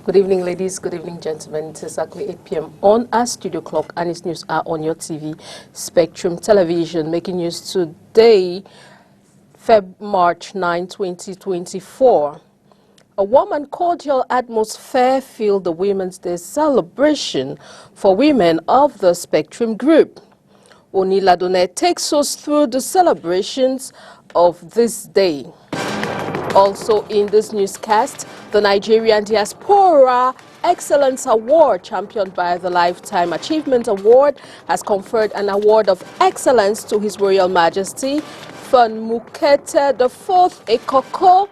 Good evening, ladies. Good evening, gentlemen. It's exactly 8 p.m. on our studio clock, and its news are on your TV, Spectrum Television. Making news today, March 9, 2024. A warm and cordial atmosphere filled the Women's Day celebration for women of the Spectrum Group. Oni Ladone takes us through the celebrations of this day. Also in this newscast, the Nigerian Diaspora Excellence Award, championed by the Lifetime Achievement Award, has conferred an award of excellence to His Royal Majesty Fanmukete IV Ekoko,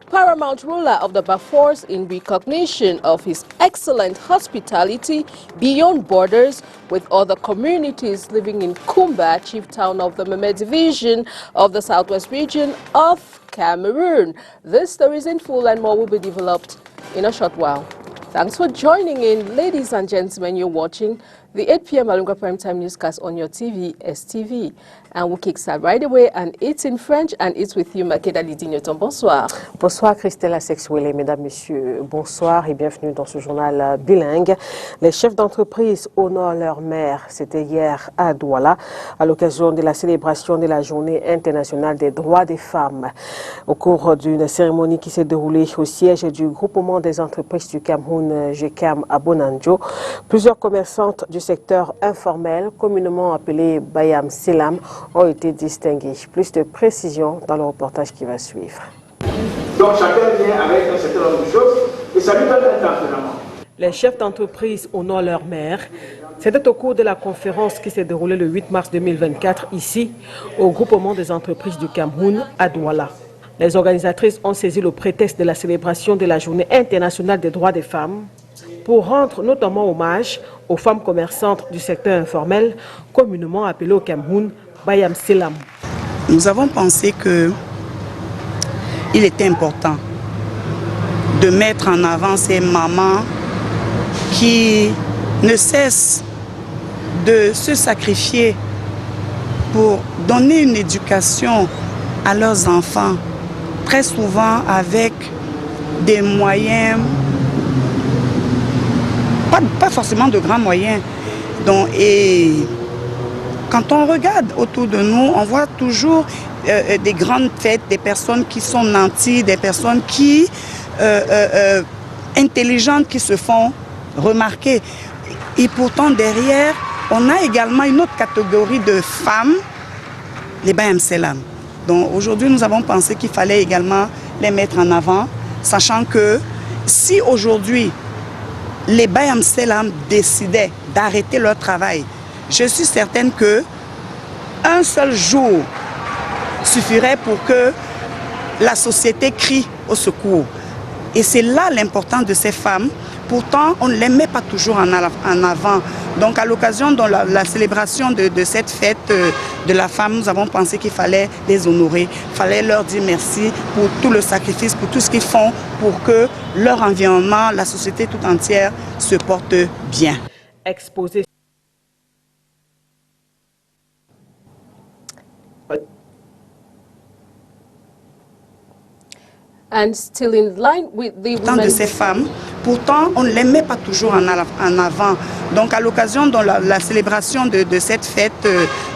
paramount ruler of the Bafors, in recognition of his excellent hospitality beyond borders with other communities living in Kumba, chief town of the Meme division of the Southwest region of Cameroon. This story is in full and more will be developed in a short while. Thanks for joining in, ladies and gentlemen. You're watching the 8 p.m. Bilingue Primetime Newscast on your TV, STV. And we'll kickstart right away, and it's in French, and it's with you, Makeda Lidinyoton. Bonsoir. Bonsoir, Christelle Asexuelle, mesdames, messieurs. Bonsoir et bienvenue dans ce journal bilingue. Les chefs d'entreprise honorent leur mère. C'était hier à Douala, à l'occasion de la célébration de la Journée internationale des droits des femmes. Au cours d'une cérémonie qui s'est déroulée au siège du groupement des entreprises du Cameroun, GECAM, à Bonanjo, plusieurs commerçantes du secteur informel, communément appelé Bayam Selam, ont été distingués. Plus de précisions dans le reportage qui va suivre. Donc chacun vient avec un certain nombre de choses et ça lui donne un tempérament. Les chefs d'entreprise honorent leur mère. C'était au cours de la conférence qui s'est déroulée le 8 mars 2024 ici, au groupement des entreprises du Cameroun à Douala. Les organisatrices ont saisi le prétexte de la célébration de la Journée internationale des droits des femmes pour rendre notamment hommage aux femmes commerçantes du secteur informel, communément appelées au Cameroun Bayam Selam. Nous avons pensé qu'il était important de mettre en avant ces mamans qui ne cessent de se sacrifier pour donner une éducation à leurs enfants, très souvent avec des moyens, pas forcément de grands moyens. Donc, et quand on regarde autour de nous, on voit toujours des grandes fêtes, des personnes qui sont nanties, des personnes qui intelligentes qui se font remarquer. Et pourtant derrière, on a également une autre catégorie de femmes, les Bayam Selam. Donc aujourd'hui, nous avons pensé qu'il fallait également les mettre en avant, sachant que si aujourd'hui les Bayam Selam décidaient d'arrêter leur travail, je suis certaine qu'un seul jour suffirait pour que la société crie au secours. Et c'est là l'importance de ces femmes. Pourtant, on ne les met pas toujours en avant. Donc, à l'occasion de la célébration de cette fête de la femme, nous avons pensé qu'il fallait les honorer. Il fallait leur dire merci pour tout le sacrifice, pour tout ce qu'ils font, pour que leur environnement, la société tout entière se porte bien. Exposé. And still in line with the de ces femmes, pourtant on ne les met pas toujours en avant. Donc à l'occasion de la célébration de cette fête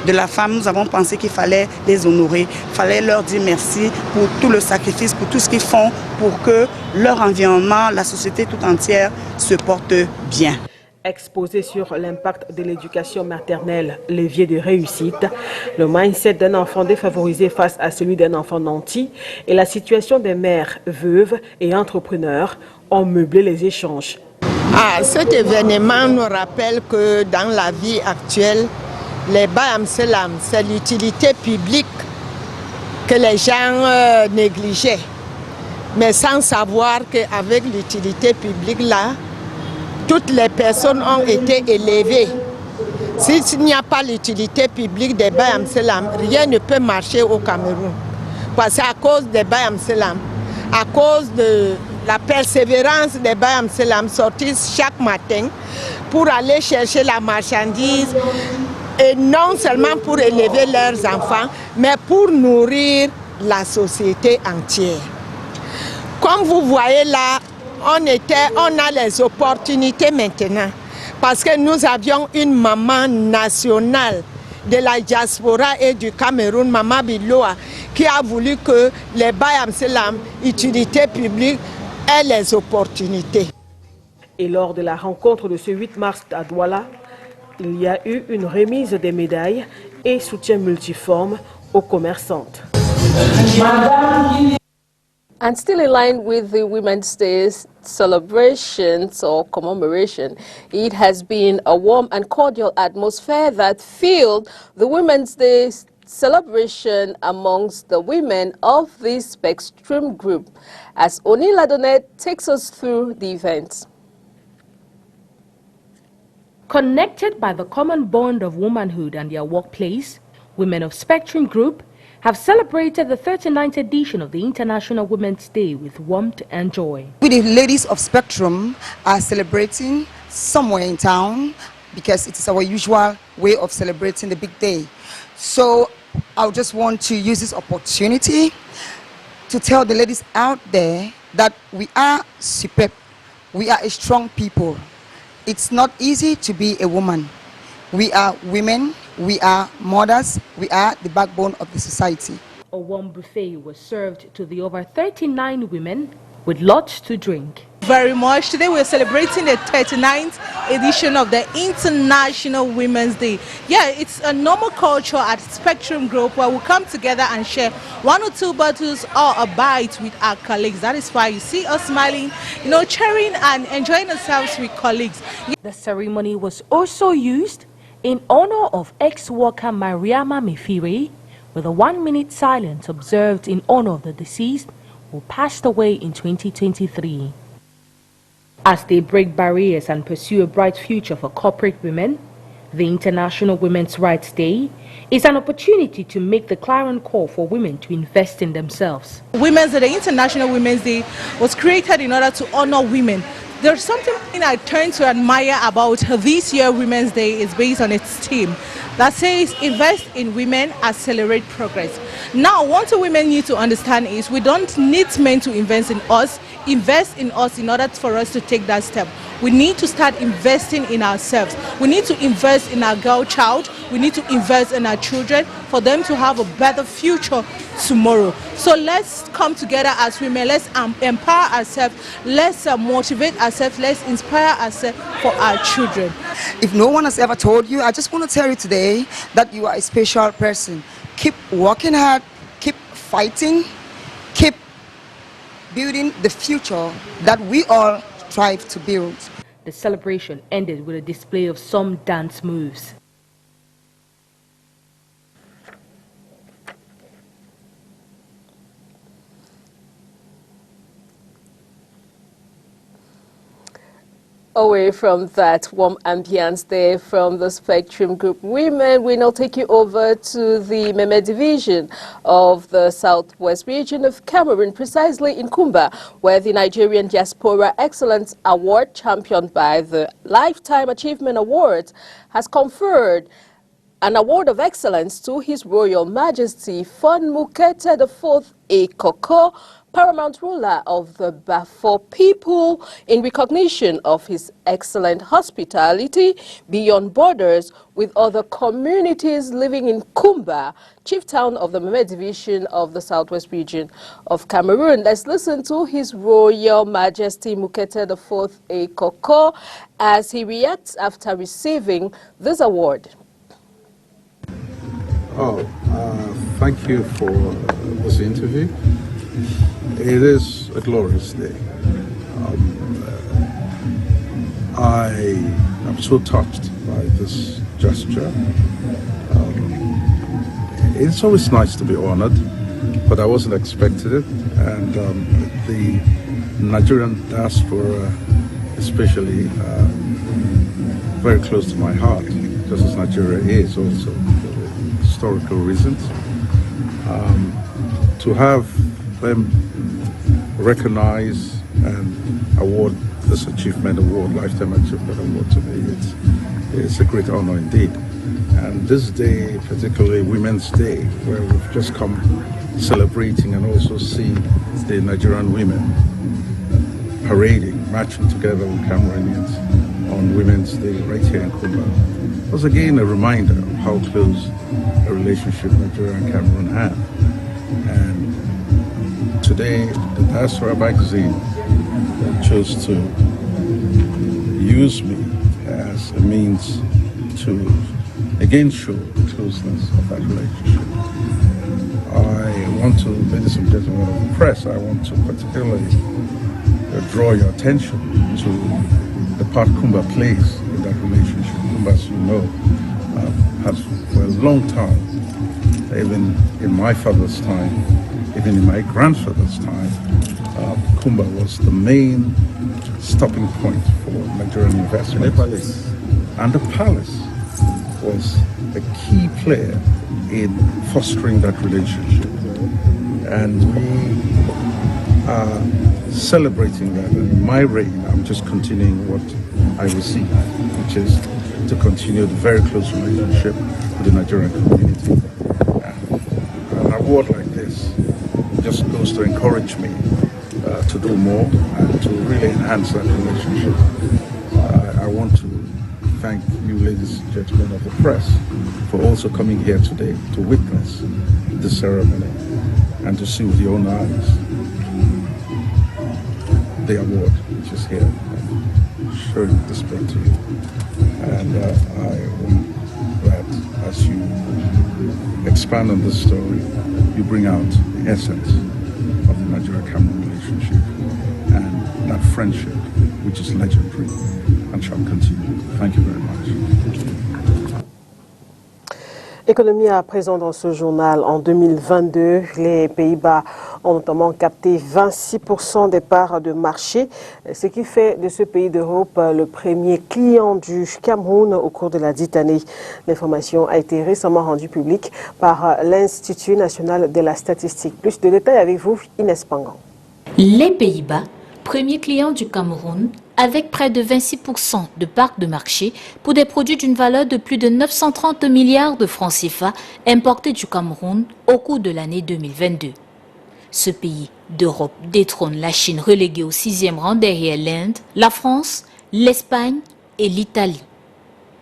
de la femme, nous avons pensé qu'il fallait les honorer. Il fallait leur dire merci pour tout le sacrifice, pour tout ce qu'ils font, pour que leur environnement, la société tout entière se porte bien. Exposé sur l'impact de l'éducation maternelle, levier de réussite, le mindset d'un enfant défavorisé face à celui d'un enfant nanti et la situation des mères veuves et entrepreneurs ont meublé les échanges. Cet événement nous rappelle que dans la vie actuelle, les Bayam Selam, c'est l'utilité publique que les gens négligeaient. Mais sans savoir qu'avec l'utilité publique là, toutes les personnes ont été élevées. S'il n'y a pas l'utilité publique des Bayam Selam, rien ne peut marcher au Cameroun. Parce qu'à cause des Bayam Selam, à cause de la persévérance des Bayam Selam, sortir chaque matin pour aller chercher la marchandise, et non seulement pour élever leurs enfants, mais pour nourrir la société entière. Comme vous voyez là, on a les opportunités maintenant. Parce que nous avions une maman nationale de la diaspora et du Cameroun, Maman Biloa, qui a voulu que les Bayamselam, utilité publique, aient les opportunités. Et lors de la rencontre de ce 8 mars à Douala, il y a eu une remise des médailles et soutien multiforme aux commerçantes. And still in line with the Women's Day celebrations or commemoration, it has been a warm and cordial atmosphere that filled the Women's Day celebration amongst the women of the Spectrum Group, as Onila Donet takes us through the event. Connected by the common bond of womanhood and their workplace, women of Spectrum Group have celebrated the 39th edition of the International Women's Day with warmth and joy. We, the ladies of Spectrum, are celebrating somewhere in town because it is our usual way of celebrating the big day. So I just want to use this opportunity to tell the ladies out there that we are superb. We are a strong people. It's not easy to be a woman. We are women, we are mothers, we are the backbone of the society. A warm buffet was served to the over 39 women with lots to drink. Very much. Today we're celebrating the 39th edition of the International Women's Day. Yeah, it's a normal culture at Spectrum Group where we come together and share one or two bottles or a bite with our colleagues. That is why you see us smiling, cheering and enjoying ourselves with colleagues. The ceremony was also used in honor of ex-worker Mariama Mefire, with a 1-minute silence observed in honor of the deceased who passed away in 2023. As they break barriers and pursue a bright future for corporate women, the International Women's Rights Day is an opportunity to make the clarion call for women to invest in themselves. Women's Day, the International Women's Day, was created in order to honor women. There's something I turn to admire about this year Women's Day is based on its theme that says invest in women, accelerate progress. Now, what women need to understand is we don't need men to invest in us in order for us to take that step. We need to start investing in ourselves. We need to invest in our girl child. We need to invest in our children for them to have a better future tomorrow. So let's come together as women. Let's empower ourselves. Let's motivate ourselves. Let's inspire ourselves for our children. If no one has ever told you, I just want to tell you today that you are a special person. Keep working hard, keep fighting, keep building the future that we all strive to build. The celebration ended with a display of some dance moves. Away from that warm ambience there from the Spectrum Group women, we now take you over to the Meme division of the Southwest region of Cameroon, precisely in Kumba, where the Nigerian Diaspora Excellence Award, championed by the Lifetime Achievement Award, has conferred an award of excellence to His Royal Majesty Fon Mukete IV Ekoko, paramount ruler of the Bafo people, in recognition of his excellent hospitality beyond borders with other communities living in Kumba, chief town of the Meme division of the Southwest region of Cameroon. Let's listen to His Royal Majesty Mukete IV Ekoko as he reacts after receiving this award. Thank you for this interview. It is a glorious day. I am so touched by this gesture. It's always nice to be honored, but I wasn't expecting it. And the Nigerian diaspora, especially, very close to my heart, just as Nigeria is also, for historical reasons. To have them recognize and award this achievement award, Lifetime Achievement Award, to me, it's a great honor indeed. And this day, particularly Women's Day, where we've just come celebrating and also see the Nigerian women parading, marching together with Cameroonians on Women's Day right here in Kumba was again a reminder of how close a relationship Nigeria and Cameroon have. And today, the Diaspora magazine chose to use me as a means to again show the closeness of that relationship. I want to, ladies and gentlemen of the press, I want to particularly draw your attention to the part Kumba plays in that relationship. Kumba, as you know, has for a long time, even in my father's time, even in my grandfather's time, Kumba was the main stopping point for Nigerian investment. And the palace was a key player in fostering that relationship. And we are celebrating that. And in my reign, I'm just continuing what I received, which is to continue the very close relationship with the Nigerian community. An award like this just goes to encourage me to do more and to really enhance that relationship. I want to thank you, ladies and gentlemen of the press, for also coming here today to witness the ceremony and to see with your own eyes the award which is here and showing display to you. And I hope that as you expand on this story, you bring out the essence of the Nigeria-Cameroon relationship and that friendship which is legendary and shall continue. Thank you very much. Économie à présent dans ce journal. En 2022, les Pays-Bas ont notamment capté 26% des parts de marché, ce qui fait de ce pays d'Europe le premier client du Cameroun au cours de la dite année. L'information a été récemment rendue publique par l'Institut national de la statistique. Plus de détails avec vous, Inès Pangan. Les Pays-Bas, premier client du Cameroun, avec près de 26% de parts de marché pour des produits d'une valeur de plus de 930 milliards de francs CFA importés du Cameroun au cours de l'année 2022. Ce pays d'Europe détrône la Chine reléguée au 6e rang derrière l'Inde, la France, l'Espagne et l'Italie.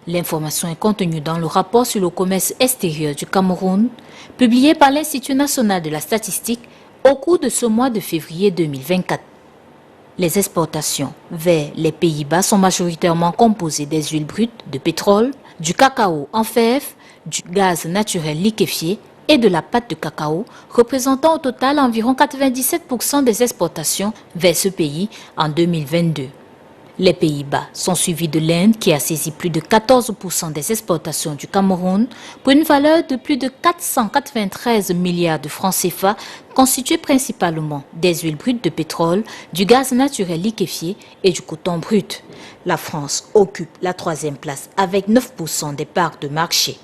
L'information est contenue dans le rapport sur le commerce extérieur du Cameroun, publié par l'Institut national de la statistique au cours de ce mois de février 2024. Les exportations vers les Pays-Bas sont majoritairement composées des huiles brutes, de pétrole, du cacao en fève, du gaz naturel liquéfié et de la pâte de cacao, représentant au total environ 97% des exportations vers ce pays en 2022. Les Pays-Bas sont suivis de l'Inde qui a saisi plus de 14% des exportations du Cameroun pour une valeur de plus de 493 milliards de francs CFA constituée principalement des huiles brutes de pétrole, du gaz naturel liquéfié et du coton brut. La France occupe la 3e place avec 9% des parts de marché.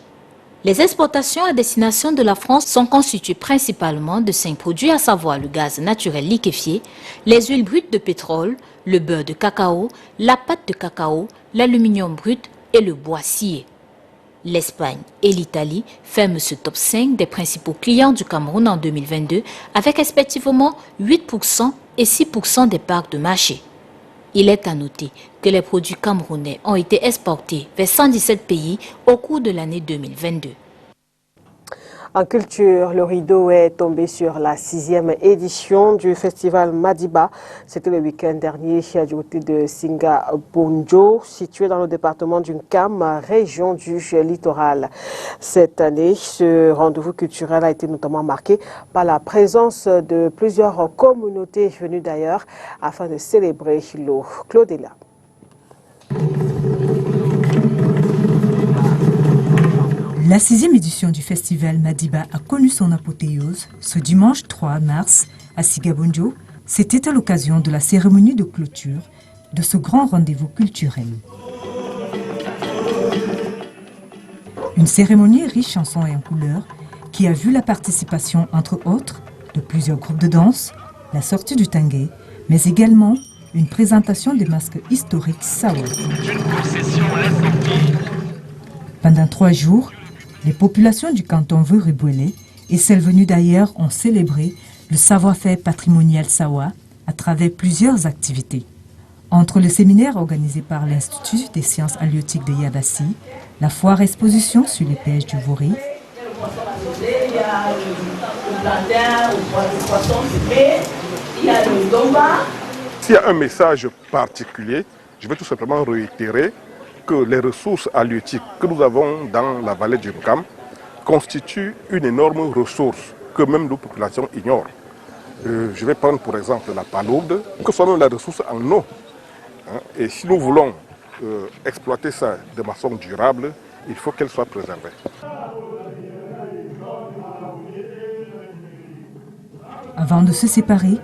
Les exportations à destination de la France sont constituées principalement de 5 produits, à savoir le gaz naturel liquéfié, les huiles brutes de pétrole, le beurre de cacao, la pâte de cacao, l'aluminium brut et le bois scié. L'Espagne et l'Italie ferment ce top 5 des principaux clients du Cameroun en 2022 avec respectivement 8% et 6% des parts de marché. Il est à noter que les produits camerounais ont été exportés vers 117 pays au cours de l'année 2022. En culture, le rideau est tombé sur la 6e édition du festival Madiba. C'était le week-end dernier du côté de Singa-Bonjo, situé dans le département du Nkam, région du littoral. Cette année, ce rendez-vous culturel a été notamment marqué par la présence de plusieurs communautés venues d'ailleurs afin de célébrer l'eau. Claudela. La 6e édition du festival Madiba a connu son apothéose ce dimanche 3 mars à Sigabonjo. C'était à l'occasion de la cérémonie de clôture de ce grand rendez-vous culturel. Une cérémonie riche en sons et en couleurs qui a vu la participation, entre autres, de plusieurs groupes de danse, la sortie du tanguay, mais également une présentation des masques historiques Sawa. Pendant 3 jours, les populations du canton Veux-Ribouélé et celles venues d'ailleurs ont célébré le savoir-faire patrimonial Sawa à travers plusieurs activités. Entre le séminaire organisé par l'Institut des sciences halieutiques de Yabassi, la foire exposition sur les pêches du Vori, s'il y a un message particulier, je vais tout simplement réitérer que les ressources halieutiques que nous avons dans la vallée du Nkam constituent une énorme ressource que même nos populations ignorent. Je vais prendre pour exemple la palourde, que soit même la ressource en eau. Et si nous voulons exploiter ça de façon durable, il faut qu'elle soit préservée. Avant de se séparer,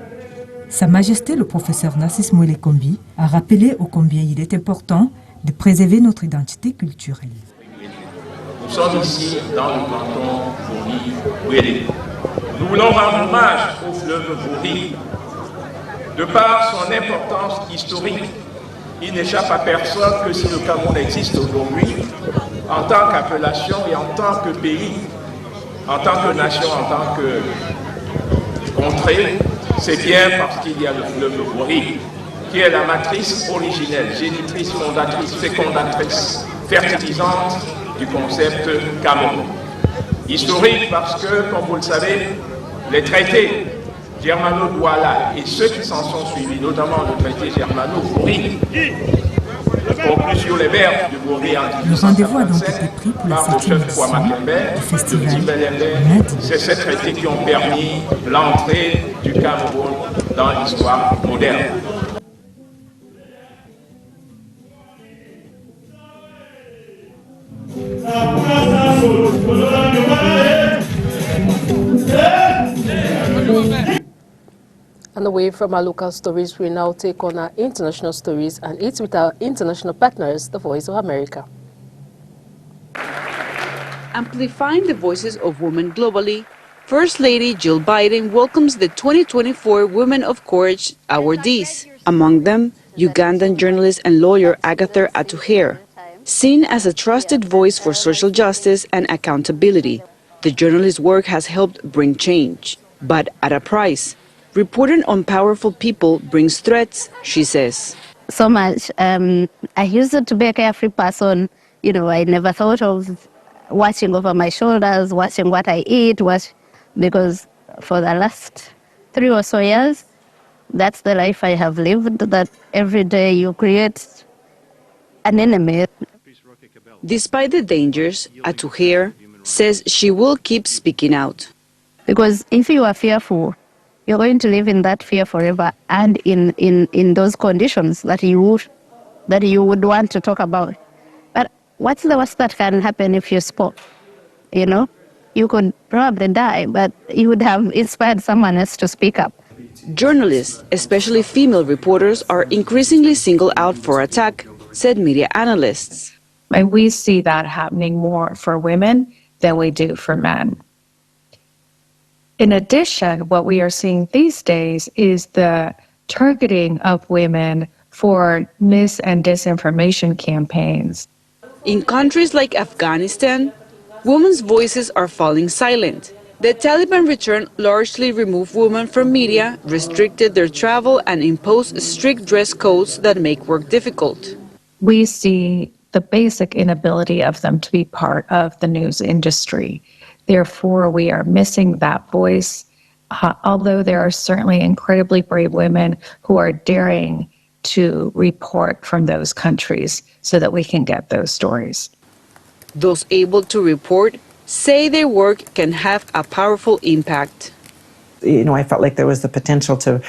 Sa Majesté le professeur Narcisse Mouele-Kombi a rappelé ô combien il est important de préserver notre identité culturelle. Nous sommes ici dans le canton Vori-Wélé. Nous voulons rendre hommage au fleuve Vori. De par son importance historique, il n'échappe à personne que si le Cameroun existe aujourd'hui, en tant qu'appellation et en tant que pays, en tant que nation, en tant que contrée, c'est bien parce qu'il y a le fleuve Vori, qui est la matrice originelle, génitrice, fondatrice, fécondatrice, fertilisante du concept Cameroun. Historique parce que, comme vous le savez, les traités germano-douala et ceux qui s'en sont suivis, notamment le traité germano-vori, conclu sur les berges du Vori en 1857, le rendez-vous a donc été pris pour la 7e édition du festival Nadi. C'est ces traités qui ont permis l'entrée du Cameroun dans l'histoire moderne. And away from our local stories, we now take on our international stories, and it's with our international partners, the Voice of America. Amplifying the voices of women globally, First Lady Jill Biden welcomes the 2024 Women of Courage awardees. Among them, Ugandan journalist and lawyer Agatha Atuhaire. Seen as a trusted voice for social justice and accountability, the journalist's work has helped bring change, but at a price. Reporting on powerful people brings threats, she says. So much. I used to be a carefree person. You know, I never thought of watching over my shoulders, watching what I eat, because for the last 3 or so years, that's the life I have lived, that every day you create an enemy. Despite the dangers, Atuhaire says she will keep speaking out. Because if you are fearful, you're going to live in that fear forever and in those conditions that you would want to talk about. But what's the worst that can happen if you spoke? You know, you could probably die, but you would have inspired someone else to speak up. Journalists, especially female reporters, are increasingly singled out for attack, said media analysts. And we see that happening more for women than we do for men. In addition, what we are seeing these days is the targeting of women for mis- and disinformation campaigns. In countries like Afghanistan, women's voices are falling silent. The Taliban return largely removed women from media, restricted their travel, and imposed strict dress codes that make work difficult. We see the basic inability of them to be part of the news industry. Therefore, we are missing that voice, although there are certainly incredibly brave women who are daring to report from those countries so that we can get those stories. Those able to report say their work can have a powerful impact. You know, I felt like there was the potential to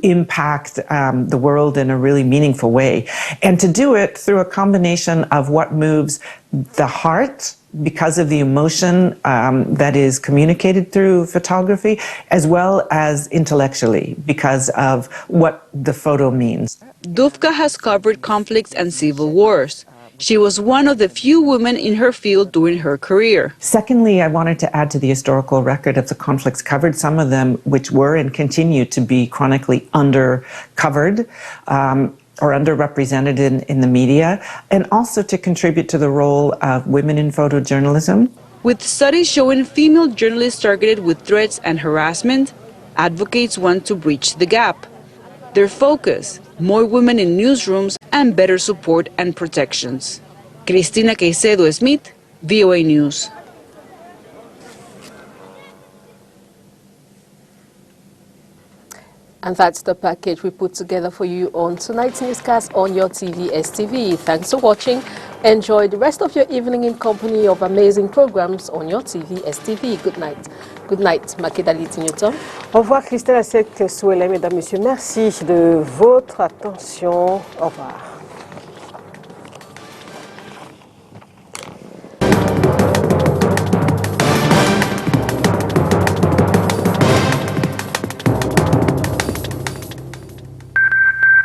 impact the world in a really meaningful way, and to do it through a combination of what moves the heart because of the emotion that is communicated through photography, as well as intellectually because of what the photo means. Dufka has covered conflicts and civil wars. She was one of the few women in her field during her career. Secondly, I wanted to add to the historical record of the conflicts covered, some of them which were and continue to be chronically undercovered or underrepresented in the media, and also to contribute to the role of women in photojournalism. With studies showing female journalists targeted with threats and harassment, advocates want to bridge the gap. Their focus, more women in newsrooms and better support and protections. Cristina Caicedo Smith, VOA News. And that's the package we put together for you on tonight's newscast on your TV, STV. Thanks for watching. Enjoy the rest of your evening in company of amazing programs on your TV, STV. Good night. Good night, Makedali Tignoton. Au revoir, Christelle Asset Souele, mesdames, messieurs. Merci de votre attention. Au revoir.